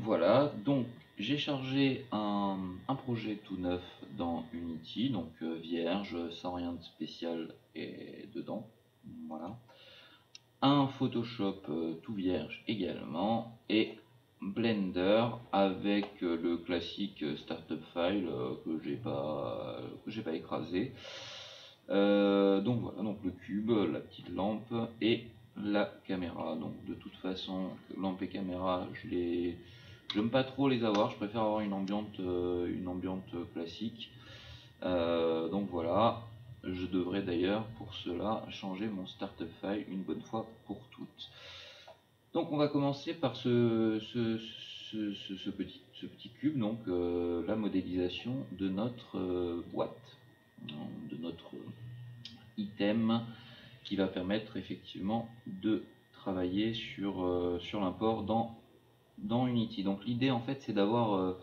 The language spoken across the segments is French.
Voilà, donc j'ai chargé un projet tout neuf dans Unity, donc vierge, sans rien de spécial et dedans. Voilà. Un Photoshop tout vierge également, et Blender avec le classique startup file que j'ai pas écrasé. Donc voilà, donc le cube, la petite lampe et la caméra. Donc de toute façon, lampe et caméra, j'aime pas trop les avoir. Je préfère avoir une ambiante classique. Donc voilà. Je devrais d'ailleurs pour cela changer mon startup file une bonne fois pour toutes. Donc on va commencer par ce petit cube, donc la modélisation de notre boîte, de notre item qui va permettre effectivement de travailler sur l'import dans Unity. Donc l'idée en fait c'est d'avoir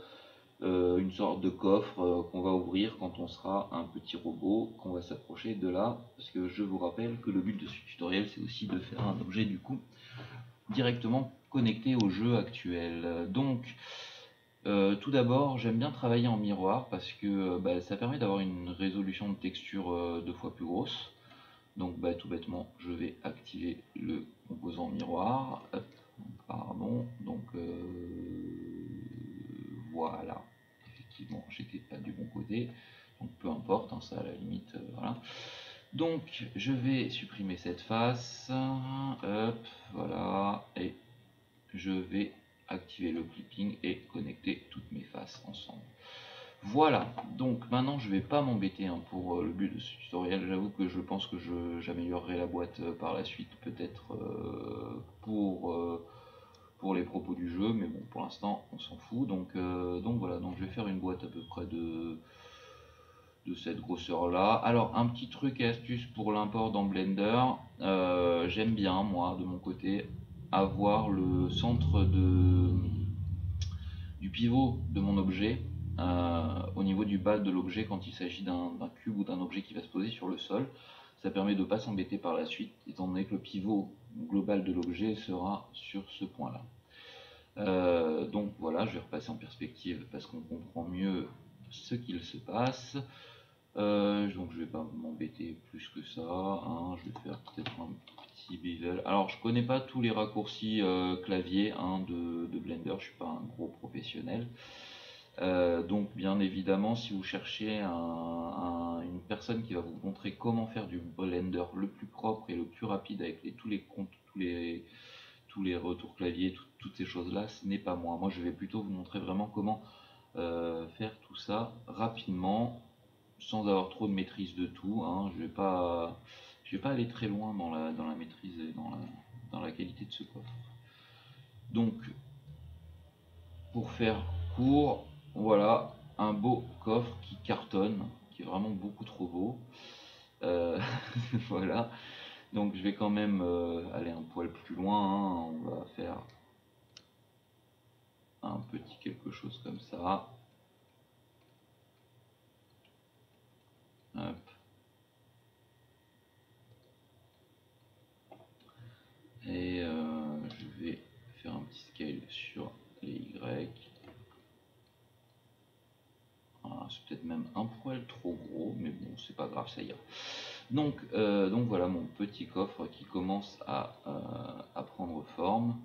une sorte de coffre qu'on va ouvrir quand on sera un petit robot, qu'on va s'approcher de là, parce que je vous rappelle que le but de ce tutoriel c'est aussi de faire un objet du coup directement connecté au jeu actuel. Donc tout d'abord j'aime bien travailler en miroir parce que ça permet d'avoir une résolution de texture 2 fois plus grosse. Donc tout bêtement je vais activer le composant miroir. Hop, pardon, donc voilà, effectivement j'étais pas du bon côté, donc peu importe, hein, ça à la limite, voilà. Donc je vais supprimer cette face, hop, voilà, et je vais activer le clipping et connecter toutes mes faces ensemble. Voilà, donc maintenant je vais pas m'embêter hein, pour le but de ce tutoriel. J'avoue que je pense que j'améliorerai la boîte par la suite, peut-être pour les propos du jeu, mais bon, pour l'instant on s'en fout. Donc voilà, donc je vais faire une boîte à peu près de cette grosseur là. Alors un petit truc et astuce pour l'import dans Blender, j'aime bien moi de mon côté avoir le centre du pivot de mon objet au niveau du bas de l'objet quand il s'agit d'un cube ou d'un objet qui va se poser sur le sol. Ça permet de ne pas s'embêter par la suite, étant donné que le pivot global de l'objet sera sur ce point là. Donc voilà, je vais repasser en perspective parce qu'on comprend mieux ce qu'il se passe. Donc je vais pas m'embêter plus que ça, hein. Je vais faire peut-être un petit bevel. Alors je connais pas tous les raccourcis clavier hein, de Blender, je suis pas un gros professionnel. Donc bien évidemment si vous cherchez une personne qui va vous montrer comment faire du Blender le plus propre et le plus rapide avec tous les comptes, tous les retours clavier, toutes ces choses là, ce n'est pas moi. Moi je vais plutôt vous montrer vraiment comment faire tout ça rapidement sans avoir trop de maîtrise de tout, hein. Je vais pas aller très loin dans la maîtrise et dans la qualité de ce coffre. Donc pour faire court, voilà un beau coffre qui cartonne, qui est vraiment beaucoup trop beau. Voilà, donc je vais quand même aller un poil plus loin, hein. On va faire un petit quelque chose comme ça. Hop. Et je vais faire un petit scale sur les Y. Voilà, c'est peut-être même un poil trop gros, mais bon, c'est pas grave, ça ira. Donc voilà mon petit coffre qui commence à prendre forme.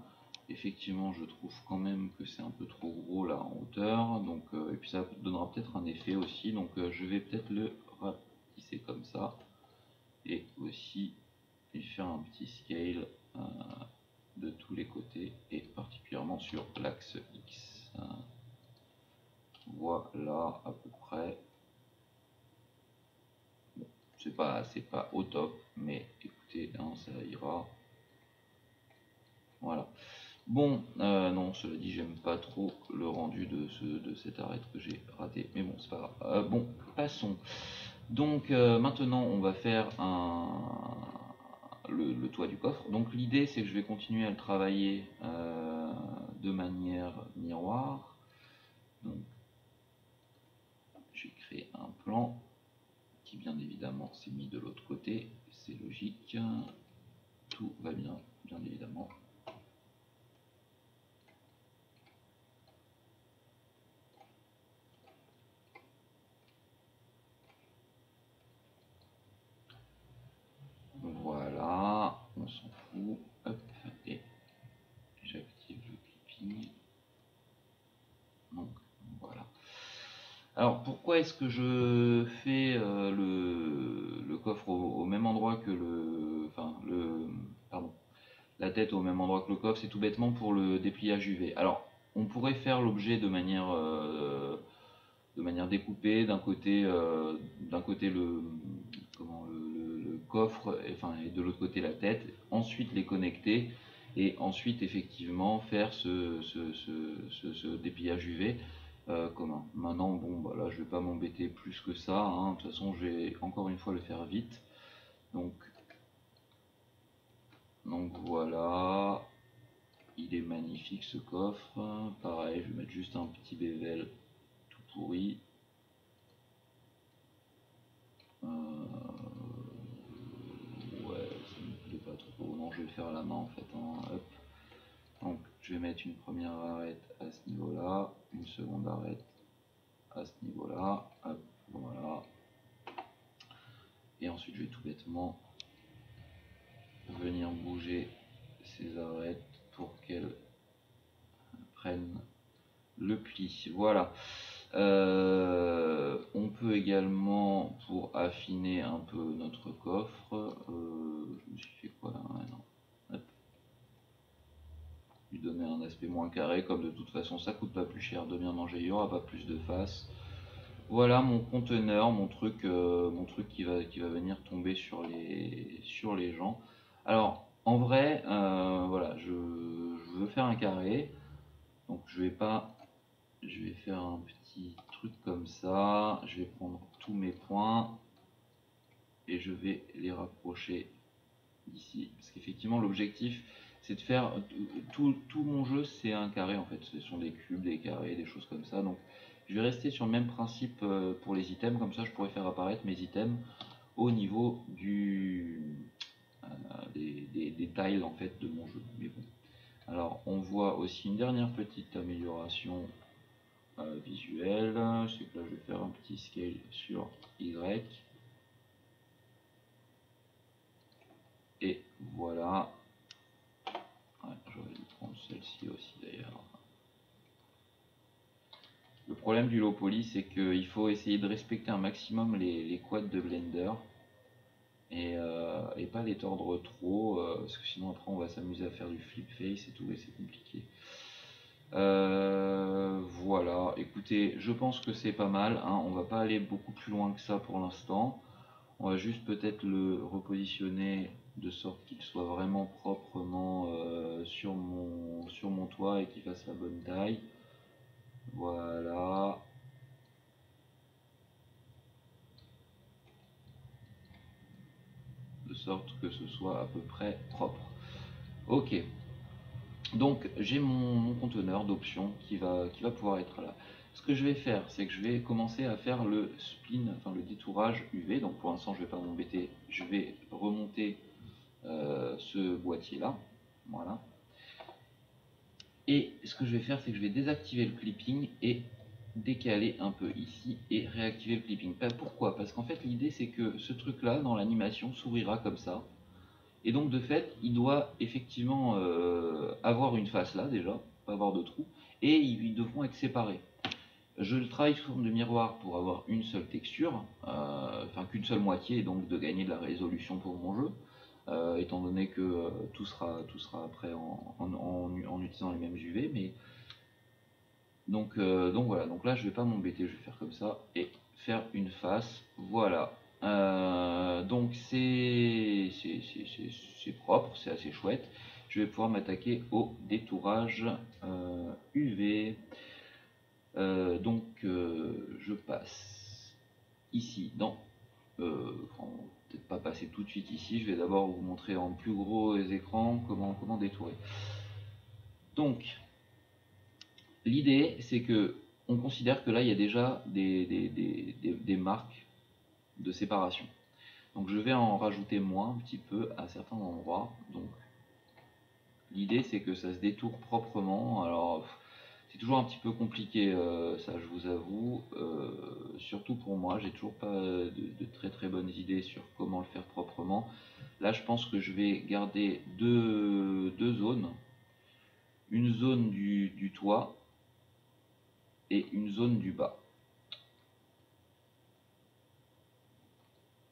Effectivement, je trouve quand même que c'est un peu trop gros là en hauteur, donc et puis ça donnera peut-être un effet aussi. Donc je vais peut-être le rapetisser comme ça, et aussi faire un petit scale de tous les côtés et particulièrement sur l'axe X. Voilà à peu près. Bon, c'est pas au top, mais écoutez, hein, ça ira. Voilà. Bon, non, cela dit, j'aime pas trop le rendu de cet arête que j'ai raté, mais bon, c'est pas grave. Bon, passons. Donc maintenant, on va faire le toit du coffre. Donc l'idée, c'est que je vais continuer à le travailler de manière miroir. Donc, j'ai créé un plan qui, bien évidemment, s'est mis de l'autre côté. C'est logique. Tout va bien, bien évidemment. Alors pourquoi est-ce que je fais le coffre au même endroit que pardon, la tête au même endroit que le coffre? C'est tout bêtement pour le dépliage UV. Alors on pourrait faire l'objet de manière découpée, d'un côté le coffre, et de l'autre côté la tête, ensuite les connecter et ensuite effectivement faire ce dépliage UV commun. Maintenant, bon, bah là je vais pas m'embêter plus que ça, hein. De toute façon je vais encore une fois le faire vite. Donc, voilà, il est magnifique ce coffre. Pareil, je vais mettre juste un petit bével tout pourri. Ouais, ça me plaît pas trop. Non, je vais le faire à la main en fait, hein. Hop. Donc, je vais mettre une première arête à ce niveau-là, une seconde arête à ce niveau-là. Hop, voilà. Et ensuite, je vais tout bêtement venir bouger ces arêtes pour qu'elles prennent le pli. Voilà. On peut également, pour affiner un peu notre coffre, je me suis fait quoi là? Non. Hop. Lui donner un aspect moins carré, comme de toute façon ça coûte pas plus cher de bien manger, il n'y aura pas plus de face. Voilà mon conteneur, mon truc qui va venir tomber sur les gens. Alors en vrai, voilà, je veux faire un carré, donc je vais faire un petit truc comme ça. Je vais prendre tous mes points et je vais les rapprocher ici, parce qu'effectivement l'objectif c'est de faire tout mon jeu, c'est un carré en fait, ce sont des cubes, des carrés, des choses comme ça. Donc je vais rester sur le même principe pour les items, comme ça je pourrais faire apparaître mes items au niveau des tiles en fait de mon jeu. Mais bon, alors on voit aussi une dernière petite amélioration visuelle, c'est que là je vais faire un petit scale sur Y. Et voilà. Ouais, j'aurais dû prendre celle-ci aussi d'ailleurs. Le problème du low poly, c'est qu'il faut essayer de respecter un maximum les quads de Blender et pas les tordre trop, parce que sinon après on va s'amuser à faire du flip face et tout, et c'est compliqué. Voilà, écoutez, je pense que c'est pas mal, hein. On va pas aller beaucoup plus loin que ça pour l'instant. On va juste peut-être le repositionner de sorte qu'il soit vraiment proprement sur mon toit et qu'il fasse la bonne taille. Voilà. De sorte que ce soit à peu près propre. Ok. Donc j'ai mon conteneur d'options qui va pouvoir être là. Ce que je vais faire, c'est que je vais commencer à faire le spin, enfin le détourage UV. Donc pour l'instant je ne vais pas m'embêter, je vais remonter ce boîtier là. Voilà. Et ce que je vais faire, c'est que je vais désactiver le clipping et décaler un peu ici et réactiver le clipping. Pourquoi? Parce qu'en fait l'idée c'est que ce truc là dans l'animation s'ouvrira comme ça. Et donc de fait il doit effectivement avoir une face là déjà, pas avoir de trou, et ils devront être séparés. Je le travaille sous forme de miroir pour avoir une seule texture, enfin qu'une seule moitié, et donc de gagner de la résolution pour mon jeu. Étant donné que tout sera après en utilisant les mêmes UV, mais donc voilà, donc là je vais pas m'embêter, je vais faire comme ça et faire une face, voilà. Donc c'est propre, c'est assez chouette. Je vais pouvoir m'attaquer au détourage UV. Donc je passe ici dans peut-être pas passer tout de suite ici, je vais d'abord vous montrer en plus gros écran comment détourer. Donc l'idée c'est que on considère que là il y a déjà des marques de séparation. Donc je vais en rajouter moins un petit peu à certains endroits. Donc l'idée c'est que ça se détourne proprement. Alors c'est toujours un petit peu compliqué, ça je vous avoue, surtout pour moi, j'ai toujours pas de très bonnes idées sur comment le faire proprement. Là je pense que je vais garder deux zones, une zone du toit et une zone du bas.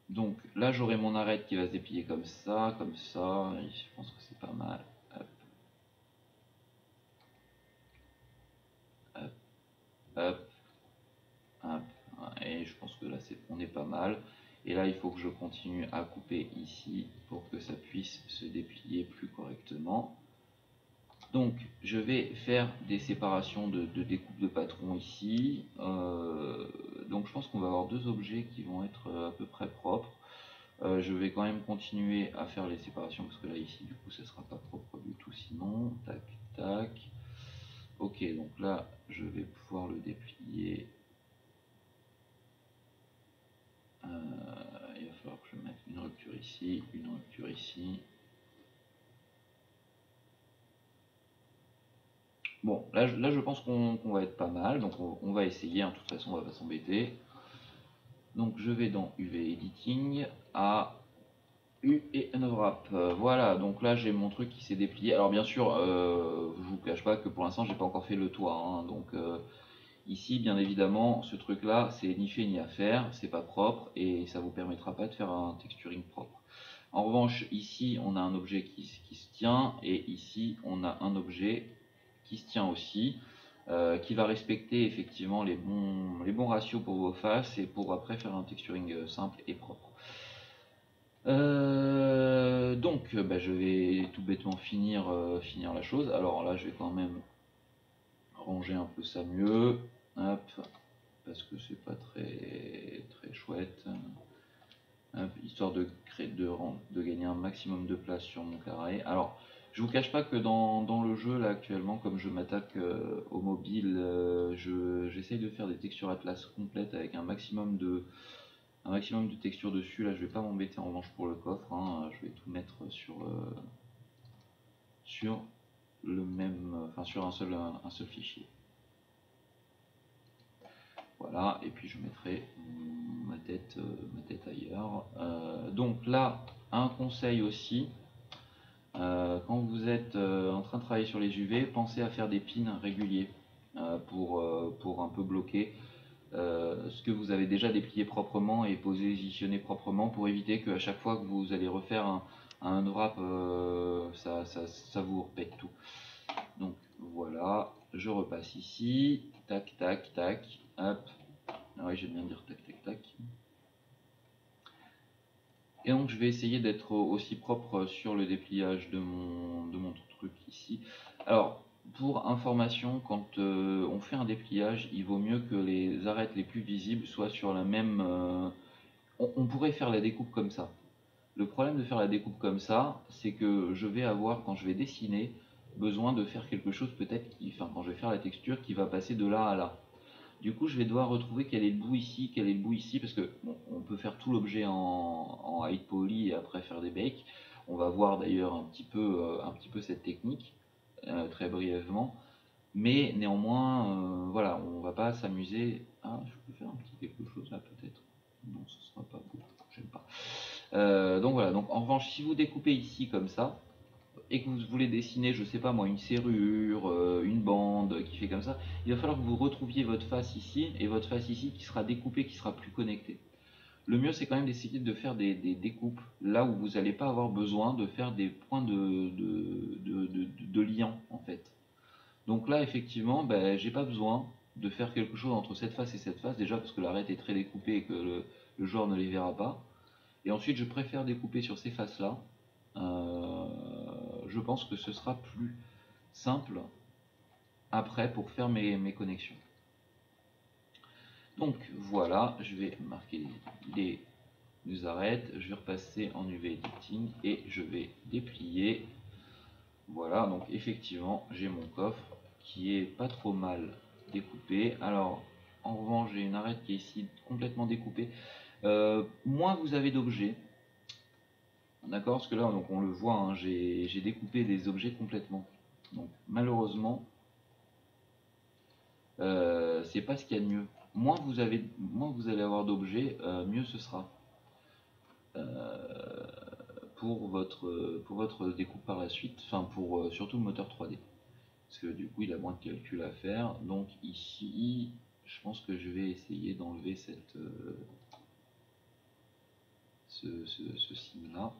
Donc là j'aurai mon arête qui va se déplier comme ça, et je pense que c'est pas mal. Hop, hop, hop, hop. Et je pense que là on est pas mal. Et là il faut que je continue à couper ici pour que ça puisse se déplier plus correctement. Donc je vais faire des séparations de découpe de patron ici. Donc je pense qu'on va avoir deux objets qui vont être à peu près propres. Je vais quand même continuer à faire les séparations parce que là ici du coup ça sera pas propre du tout sinon. Tac tac. Ok, donc là je vais pouvoir le déplier. Il va falloir que je mette une rupture ici, une rupture ici. Bon, là je pense qu'on va être pas mal, donc on va essayer, hein, de toute façon on va pas s'embêter. Donc je vais dans UV Editing, à U et Unwrap. Voilà, donc là j'ai mon truc qui s'est déplié. Alors bien sûr, je vous cache pas que pour l'instant j'ai pas encore fait le toit, hein, donc ici bien évidemment ce truc là c'est ni fait ni à faire, c'est pas propre et ça vous permettra pas de faire un texturing propre. En revanche ici on a un objet qui se tient et ici on a un objet qui se tient aussi. Qui va respecter effectivement les bons ratios pour vos faces et pour après faire un texturing simple et propre. Donc bah, je vais tout bêtement finir la chose. Alors là je vais quand même ranger un peu ça mieux. Hop, parce que c'est pas très chouette. Hop, histoire de gagner un maximum de place sur mon carré. Alors je vous cache pas que dans le jeu là actuellement, comme je m'attaque au mobile, j'essaye de faire des textures Atlas complètes avec un maximum de textures dessus. Là je vais pas m'embêter en revanche pour le coffre, hein. Je vais tout mettre sur le même, enfin sur un seul fichier. Voilà, et puis je mettrai ma tête ailleurs. Donc là, un conseil aussi, quand vous êtes en train de travailler sur les UV, pensez à faire des pins réguliers pour un peu bloquer ce que vous avez déjà déplié proprement et positionné proprement pour éviter qu'à chaque fois que vous allez refaire un unwrap, ça vous repète tout. Donc voilà, je repasse ici, tac tac tac, hop, ah oui j'aime bien dire tac tac tac. Et donc je vais essayer d'être aussi propre sur le dépliage de mon truc ici. Alors pour information, quand on fait un dépliage, il vaut mieux que les arêtes les plus visibles soient sur la même... on pourrait faire la découpe comme ça. Le problème de faire la découpe comme ça, c'est que je vais avoir, quand je vais dessiner, besoin de faire quelque chose peut-être enfin quand je vais faire la texture, qui va passer de là à là. Du coup, je vais devoir retrouver quel est le bout ici, quel est le bout ici, parce que bon, on peut faire tout l'objet en hide poly et après faire des bakes. On va voir d'ailleurs un petit peu cette technique très brièvement, mais néanmoins, voilà, on va pas s'amuser. Ah, je peux faire un petit quelque chose là peut-être. Non, ce sera pas beau, j'aime pas. Donc voilà. Donc en revanche, si vous découpez ici comme ça, et que vous voulez dessiner, je sais pas moi, une serrure, une bande qui fait comme ça, il va falloir que vous retrouviez votre face ici et votre face ici qui sera découpée, qui sera plus connectée. Le mieux c'est quand même d'essayer de faire des découpes là où vous n'allez pas avoir besoin de faire des points de lien en fait. Donc là effectivement, ben, j'ai pas besoin de faire quelque chose entre cette face et cette face, déjà parce que l'arête est très découpée et que le joueur ne les verra pas. Et ensuite je préfère découper sur ces faces là. Je pense que ce sera plus simple après pour faire mes connexions. Donc voilà, je vais marquer les arêtes, je vais repasser en UV Editing et je vais déplier. Voilà, donc effectivement j'ai mon coffre qui est pas trop mal découpé. Alors en revanche j'ai une arête qui est ici complètement découpée. Moins vous avez d'objets, d'accord, parce que là donc on le voit, hein, j'ai découpé des objets complètement. Donc malheureusement c'est pas ce qu'il y a de mieux. Moins vous allez avoir d'objets, mieux ce sera pour votre découpe par la suite, enfin pour surtout le moteur 3D. Parce que du coup il a moins de calculs à faire. Donc ici, je pense que je vais essayer d'enlever cette... ce signe là.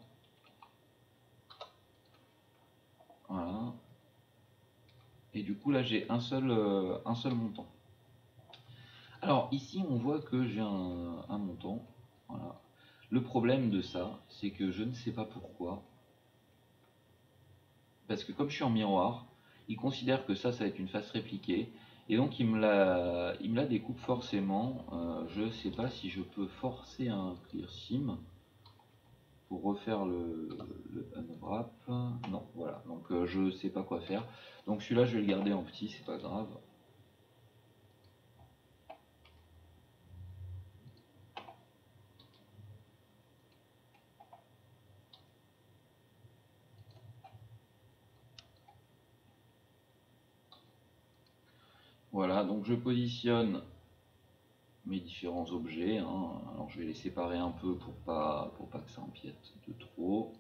Voilà. Et du coup là j'ai un seul montant. Alors ici on voit que j'ai un montant. Voilà. Le problème de ça, c'est que je ne sais pas pourquoi. Parce que comme je suis en miroir, il considère que ça va être une face répliquée. Et donc il me la découpe forcément. Je ne sais pas si je peux forcer un clear sim pour refaire le unwrap. Non, voilà. Donc je sais pas quoi faire. Donc celui-là je vais le garder en petit, c'est pas grave. Voilà, donc je positionne mes différents objets, hein. Alors je vais les séparer un peu pour pas que ça empiète de trop.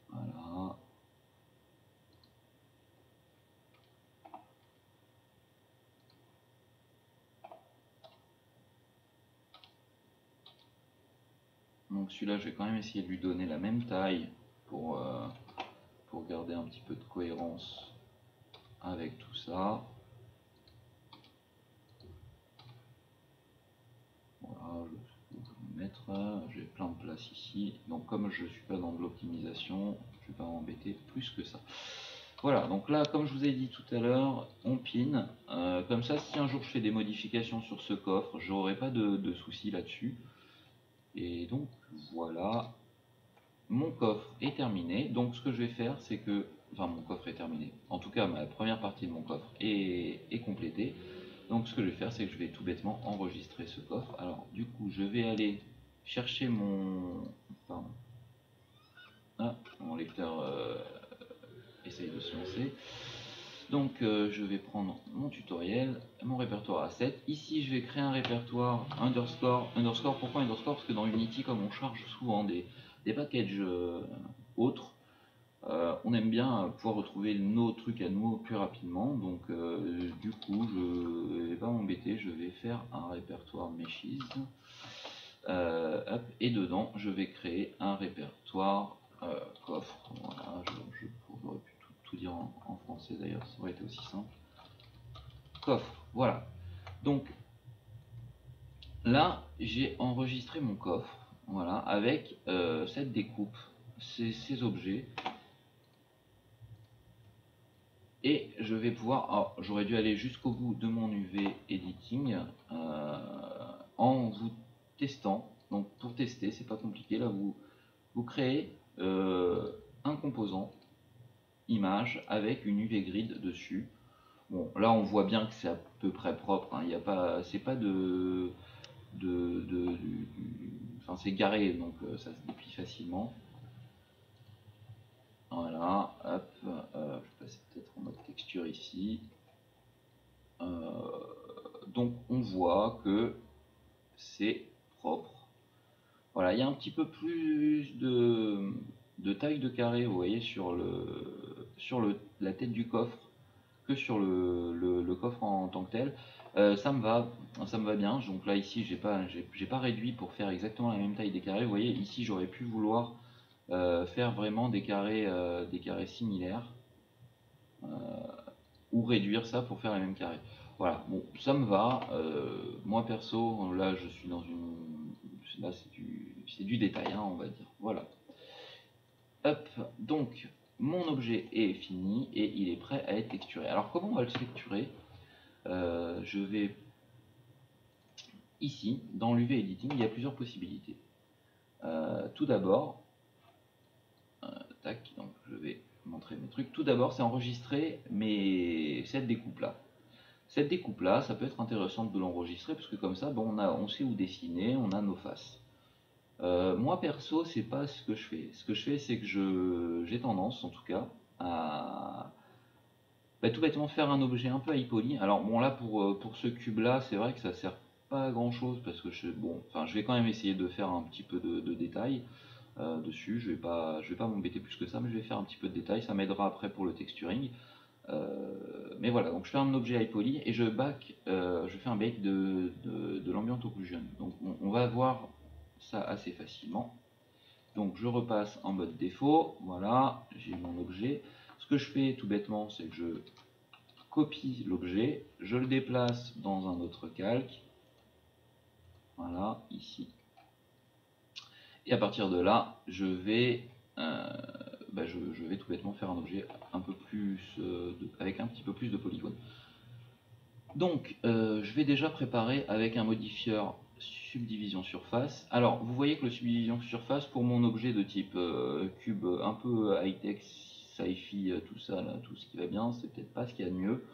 Voilà. Donc celui-là, je vais quand même essayer de lui donner la même taille pour garder un petit peu de cohérence avec tout ça. Voilà, je vais me mettre, j'ai plein de place ici. Donc comme je ne suis pas dans de l'optimisation, je ne vais pas m'embêter plus que ça. Voilà, donc là, comme je vous ai dit tout à l'heure, on pin. Comme ça, si un jour je fais des modifications sur ce coffre, j'aurai pas de soucis là-dessus. Et donc voilà, mon coffre est terminé. Donc ce que je vais faire, c'est que, enfin mon coffre est terminé. En tout cas, ma première partie de mon coffre est complétée. Donc ce que je vais faire, c'est que je vais tout bêtement enregistrer ce coffre. Alors du coup, je vais aller chercher mon, pardon, mon lecteur essaye de se lancer. Donc je vais prendre mon tutoriel, mon répertoire à 7. Ici je vais créer un répertoire underscore. Underscore, pourquoi underscore? Parce que dans Unity, comme on charge souvent des packages autres, on aime bien pouvoir retrouver nos trucs à nous plus rapidement. Donc du coup je vais pas m'embêter, je vais faire un répertoire meshes. Et dedans je vais créer un répertoire coffre. Voilà, j'aurais pu tout dire en français d'ailleurs, ça aurait été aussi simple. Coffre, voilà. Donc là j'ai enregistré mon coffre, voilà, avec cette découpe, ces objets. Et je vais pouvoir, j'aurais dû aller jusqu'au bout de mon UV editing en vous testant. Donc pour tester, c'est pas compliqué. Là, vous créez un composant image avec une UV grid dessus. Bon, là on voit bien que c'est à peu près propre. Hein. Il y a pas, c'est pas enfin c'est garé, donc ça se déplie facilement. Voilà, hop, je vais passer peut-être en mode texture ici. Donc on voit que c'est propre. Voilà, il y a un petit peu plus de taille de carré, vous voyez, sur la tête du coffre que sur le coffre en tant que tel. Ça me va bien. Donc là ici j'ai pas réduit pour faire exactement la même taille des carrés. Vous voyez ici j'aurais pu vouloir faire vraiment des carrés similaires ou réduire ça pour faire les mêmes carrés. Voilà, bon, ça me va. Moi perso, là je suis dans une. Là c'est du détail, hein, on va dire. Voilà. Hop, donc mon objet est fini et il est prêt à être texturé. Alors comment on va le texturer? Je vais ici, dans l'UV Editing, il y a plusieurs possibilités. Tout d'abord, tac, donc je vais montrer mes trucs. Tout d'abord, c'est enregistrer cette découpe là. Cette découpe là, ça peut être intéressant de l'enregistrer parce que comme ça, bon, on sait où dessiner, on a nos faces. Moi perso, c'est pas ce que je fais. Ce que je fais, c'est que j'ai tendance, en tout cas, à tout bêtement faire un objet un peu high poly. Alors bon là pour ce cube là, c'est vrai que ça sert pas à grand chose parce que je vais quand même essayer de faire un petit peu de détails dessus. Je vais pas m'embêter plus que ça, mais je vais faire un petit peu de détails. Ça m'aidera après pour le texturing. Mais voilà, donc je fais un objet high poly et je fais un bake de l'ambient occlusion. Donc on va voir ça assez facilement. Donc je repasse en mode défaut, voilà, j'ai mon objet. Ce que je fais tout bêtement, c'est que je copie l'objet, je le déplace dans un autre calque, voilà, ici. Et à partir de là, je vais tout bêtement faire un objet un peu plus, avec un petit peu plus de polygones. Donc, je vais déjà préparer avec un modifieur subdivision surface. Alors, vous voyez que le subdivision surface, pour mon objet de type cube un peu high-tech, sci-fi, tout ça, là, tout ce qui va bien, c'est peut-être pas ce qu'il y a de mieux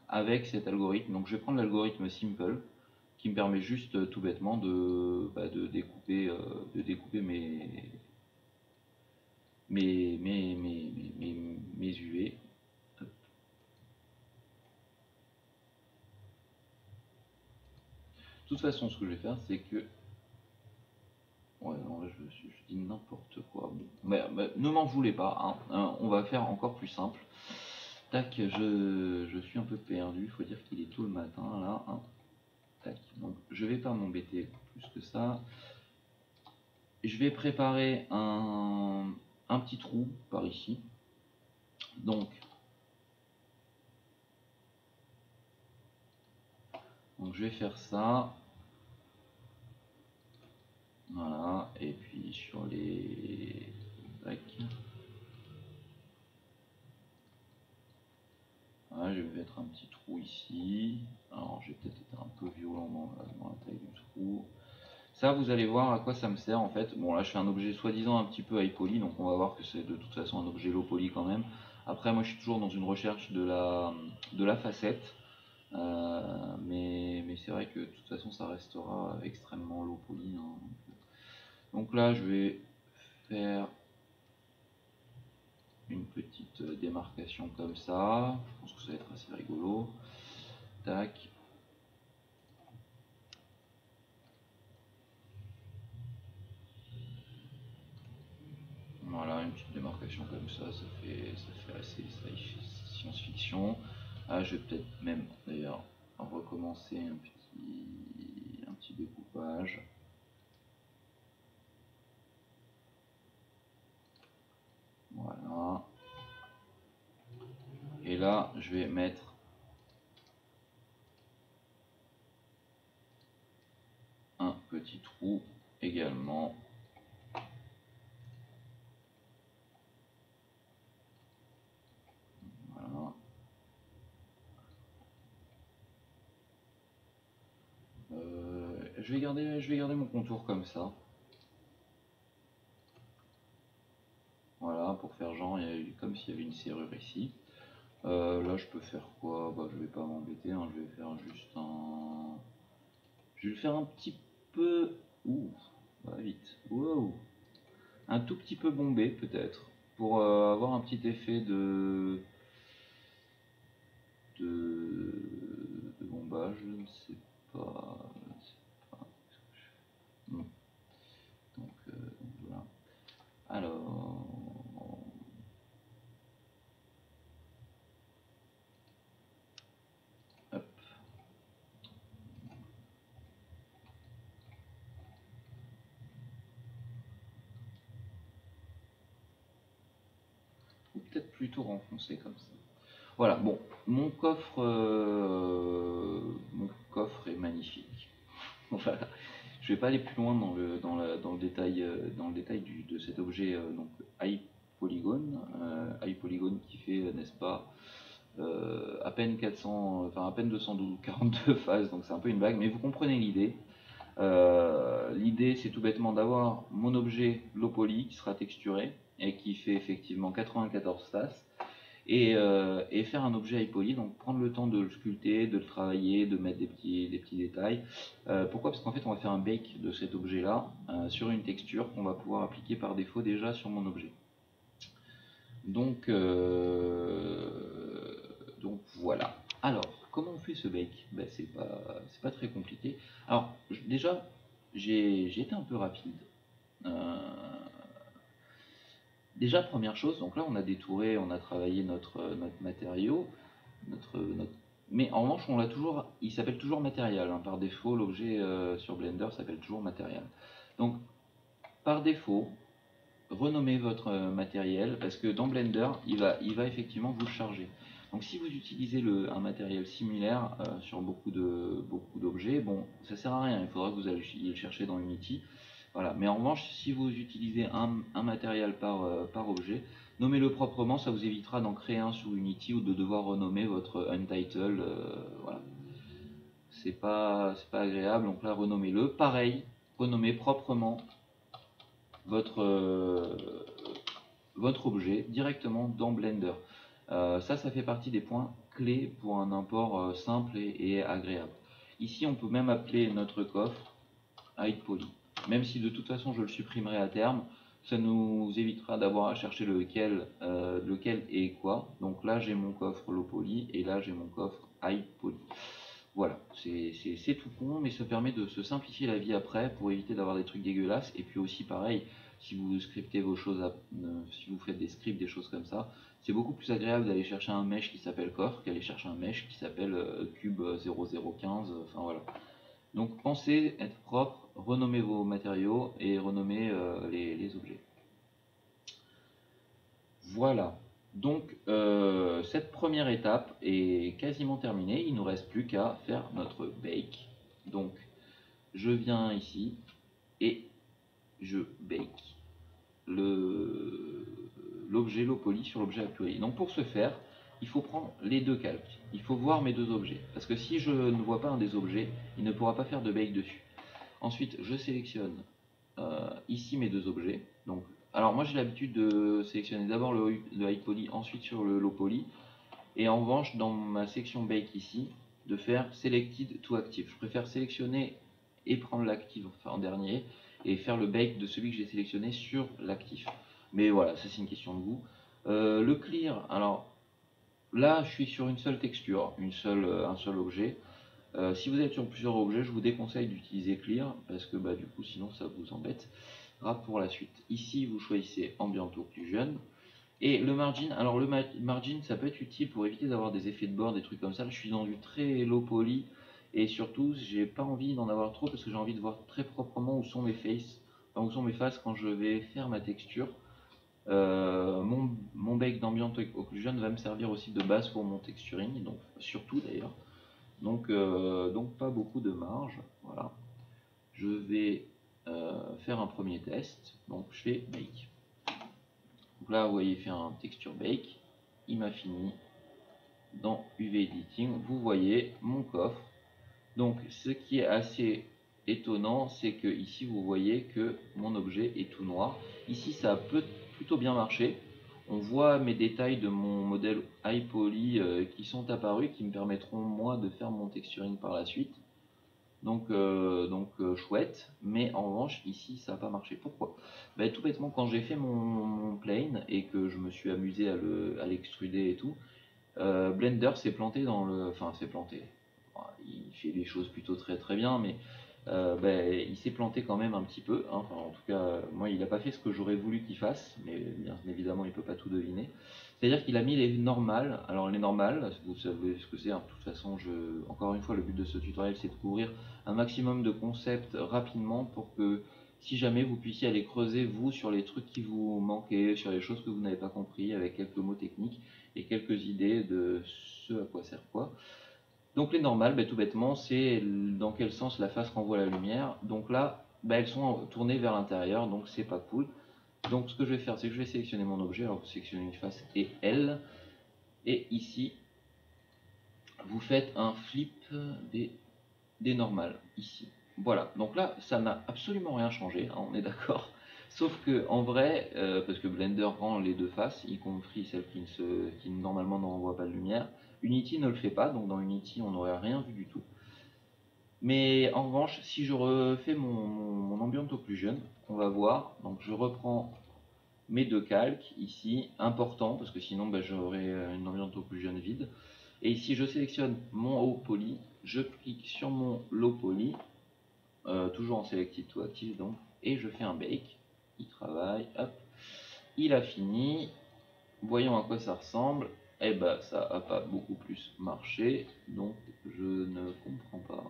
avec cet algorithme. Donc, je vais prendre l'algorithme simple qui me permet juste tout bêtement de découper, mes UV. De toute façon, ce que je vais faire, c'est que... Ouais, non, là, je dis n'importe quoi. Bon. Mais, ne m'en voulez pas, hein. On va faire encore plus simple. Tac, je suis un peu perdu. Il faut dire qu'il est tôt le matin, là. Hein. Tac, donc je vais pas m'embêter plus que ça. Je vais préparer un petit trou par ici. Donc je vais faire ça. Voilà, et puis sur les... Tac. Voilà, je vais mettre un petit trou ici. Alors j'ai peut-être été un peu violent dans la taille du trou. Ça, vous allez voir à quoi ça me sert en fait. Bon, là je fais un objet soi-disant un petit peu high poly, donc on va voir que c'est de toute façon un objet low poly quand même. Après, moi je suis toujours dans une recherche de la facette. Mais c'est vrai que de toute façon ça restera extrêmement low poly, hein. Donc là je vais faire une petite démarcation comme ça. Je pense que ça va être assez rigolo. Tac. Voilà, une petite démarcation comme ça fait assez science-fiction. Ah, je vais peut-être même d'ailleurs recommencer un petit découpage. Voilà. Et là, je vais mettre un petit trou également. Voilà. Je vais garder mon contour comme ça. Voilà, pour faire genre, comme s'il y avait une serrure ici. Là, je peux faire quoi? Bah, je vais pas m'embêter, hein, je vais faire juste un... Je vais le faire un petit peu... Ouh, va vite. Wow. Un tout petit peu bombé, peut-être, pour avoir un petit effet de bombage, je ne sais pas. Hmm. Donc voilà. Alors... Hop. Ou peut-être plutôt renfoncé comme ça. Voilà, bon, mon coffre est magnifique. Voilà. Je vais pas aller plus loin dans le détail, de cet objet donc high polygone qui fait, n'est-ce pas, à peine 400, enfin à peine 242 phases, donc c'est un peu une blague, mais vous comprenez l'idée. L'idée, c'est tout bêtement d'avoir mon objet low poly qui sera texturé et qui fait effectivement 94 faces. Et faire un objet high poly, donc prendre le temps de le sculpter, de le travailler, de mettre des petits détails. Pourquoi? Parce qu'en fait on va faire un bake de cet objet là sur une texture qu'on va pouvoir appliquer par défaut déjà sur mon objet. Donc voilà. Alors comment on fait ce bake? Ben, c'est pas très compliqué. Alors déjà j'ai été un peu rapide. Déjà, première chose, donc là on a détouré, on a travaillé notre matériau, mais en revanche on l'a il s'appelle toujours matériel, hein. Par défaut l'objet sur Blender s'appelle toujours matériel. Donc par défaut, renommez votre matériel parce que dans Blender, il va effectivement vous le charger. Donc si vous utilisez un matériel similaire sur beaucoup d'objets, bon, ça sert à rien, il faudra que vous alliez le chercher dans Unity. Voilà. Mais en revanche, si vous utilisez un matériel par objet, nommez-le proprement, ça vous évitera d'en créer un sur Unity ou de devoir renommer votre Untitled. Voilà. C'est pas agréable, donc là, renommez-le. Pareil, renommez proprement votre objet directement dans Blender. Ça fait partie des points clés pour un import simple et agréable. Ici, on peut même appeler notre coffre hide poly. Même si de toute façon je le supprimerai à terme, ça nous évitera d'avoir à chercher lequel est quoi. Donc là, j'ai mon coffre low poly et là, j'ai mon coffre hide poly. Voilà, c'est tout con, mais ça permet de se simplifier la vie après pour éviter d'avoir des trucs dégueulasses. Et puis aussi pareil, si vous scriptez vos choses, si vous faites des scripts, des choses comme ça, c'est beaucoup plus agréable d'aller chercher un mesh qui s'appelle coffre qu'aller chercher un mesh qui s'appelle cube 0015, enfin voilà. Donc pensez être propre, renommez vos matériaux et renommez les objets. Voilà. Donc cette première étape est quasiment terminée, il ne nous reste plus qu'à faire notre bake. Donc je viens ici et je bake l'objet low poly sur l'objet actuel. Donc pour ce faire, il faut prendre les deux calques, il faut voir mes deux objets, parce que si je ne vois pas un des objets, il ne pourra pas faire de bake dessus. Ensuite, je sélectionne ici mes deux objets. Donc, alors moi j'ai l'habitude de sélectionner d'abord le high poly, ensuite sur le low poly. Et en revanche, dans ma section bake ici, de faire selected to active. Je préfère sélectionner et prendre l'active en dernier et faire le bake de celui que j'ai sélectionné sur l'actif. Mais voilà, ça c'est une question de goût. Le clear, alors là je suis sur une seule texture, un seul objet. Si vous êtes sur plusieurs objets, je vous déconseille d'utiliser Clear parce que du coup sinon ça vous embêtera pour la suite. Ici vous choisissez Ambient Occlusion et le margin. Alors le margin ça peut être utile pour éviter d'avoir des effets de bord, des trucs comme ça. Je suis dans du très low poly et surtout j'ai pas envie d'en avoir trop parce que j'ai envie de voir très proprement où sont mes faces, où sont mes faces quand je vais faire ma texture. Mon bake d'Ambient Occlusion va me servir aussi de base pour mon texturing, donc surtout d'ailleurs. Donc pas beaucoup de marge. Voilà. Je vais faire un premier test. Donc je fais bake. Donc là vous voyez faire un texture bake. Il m'a fini dans UV Editing. Vous voyez mon coffre. Donc ce qui est assez étonnant, c'est que ici vous voyez que mon objet est tout noir. Ici ça peut plutôt bien marcher. On voit mes détails de mon modèle high poly qui sont apparus, qui me permettront moi de faire mon texturing par la suite. Donc chouette, mais en revanche ici ça n'a pas marché. Pourquoi? Tout bêtement, quand j'ai fait mon plane et que je me suis amusé à l'extruder et tout, Blender s'est planté dans le... Enfin s'est planté. Il fait les choses plutôt très bien, mais il s'est planté quand même un petit peu. Hein. Enfin, en tout cas, moi il n'a pas fait ce que j'aurais voulu qu'il fasse, mais bien évidemment il ne peut pas tout deviner. C'est-à-dire qu'il a mis les normales. Alors les normales, vous savez ce que c'est. Hein. De toute façon, encore une fois, le but de ce tutoriel, c'est de couvrir un maximum de concepts rapidement pour que si jamais vous puissiez aller creuser vous sur les trucs qui vous manquaient, sur les choses que vous n'avez pas compris, avec quelques mots techniques et quelques idées de ce à quoi sert quoi. Donc les normales, tout bêtement, c'est dans quel sens la face renvoie la lumière. Donc là, elles sont tournées vers l'intérieur, donc c'est pas cool. Donc ce que je vais faire, c'est que je vais sélectionner mon objet. Alors vous sélectionnez une face et L. Et ici, vous faites un flip des normales, ici. Voilà, donc là, ça n'a absolument rien changé, hein, on est d'accord. Sauf que en vrai, parce que Blender rend les deux faces, y compris celle qui normalement ne renvoie pas de lumière, Unity ne le fait pas, donc dans Unity on n'aurait rien vu du tout. Mais en revanche, si je refais mon Ambient Occlusion, on va voir, donc je reprends mes deux calques ici, important parce que sinon j'aurai une Ambient Occlusion vide. Et ici je sélectionne mon haut poly, je clique sur mon low poly, toujours en selected to active donc, et je fais un bake. Il travaille, hop, il a fini. Voyons à quoi ça ressemble. Et ça a pas beaucoup plus marché, donc je ne comprends pas.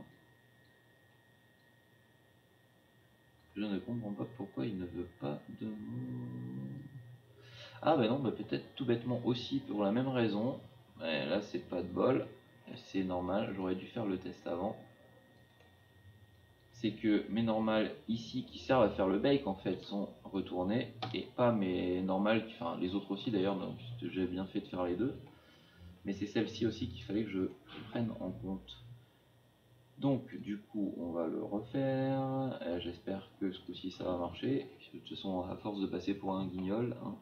Je ne comprends pas pourquoi il ne veut pas de mon... Ah bah non, bah peut-être tout bêtement aussi pour la même raison. Ouais, là c'est pas de bol, c'est normal, j'aurais dû faire le test avant. C'est que mes normales ici qui servent à faire le bake en fait sont retournées et pas mes normales, enfin les autres aussi d'ailleurs, donc j'ai bien fait de faire les deux. Mais c'est celle-ci aussi qu'il fallait que je prenne en compte. Donc du coup on va le refaire, j'espère que ce coup-ci ça va marcher. De toute façon à force de passer pour un guignol, hein.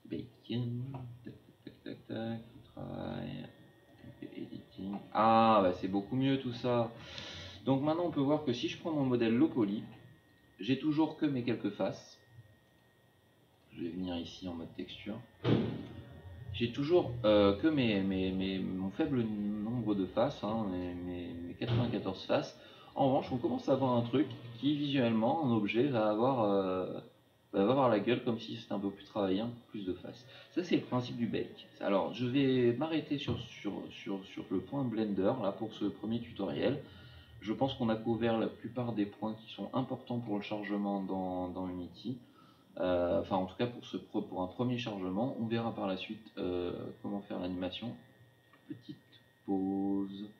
Bacon, tac tac tac tac, travail, editing. Ah bah c'est beaucoup mieux tout ça. Donc maintenant on peut voir que si je prends mon modèle low poly, j'ai toujours que mes quelques faces. Je vais venir ici en mode texture. J'ai toujours que mon faible nombre de faces, hein, mes 94 faces. En revanche, on commence à avoir un truc qui visuellement, en objet, va avoir la gueule comme si c'était un peu plus travaillé, un peu plus de faces. Ça, c'est le principe du bake. Alors, je vais m'arrêter sur le point Blender là pour ce premier tutoriel. Je pense qu'on a couvert la plupart des points qui sont importants pour le chargement dans Unity. Enfin, en tout cas pour un premier chargement. On verra par la suite comment faire l'animation. Petite pause.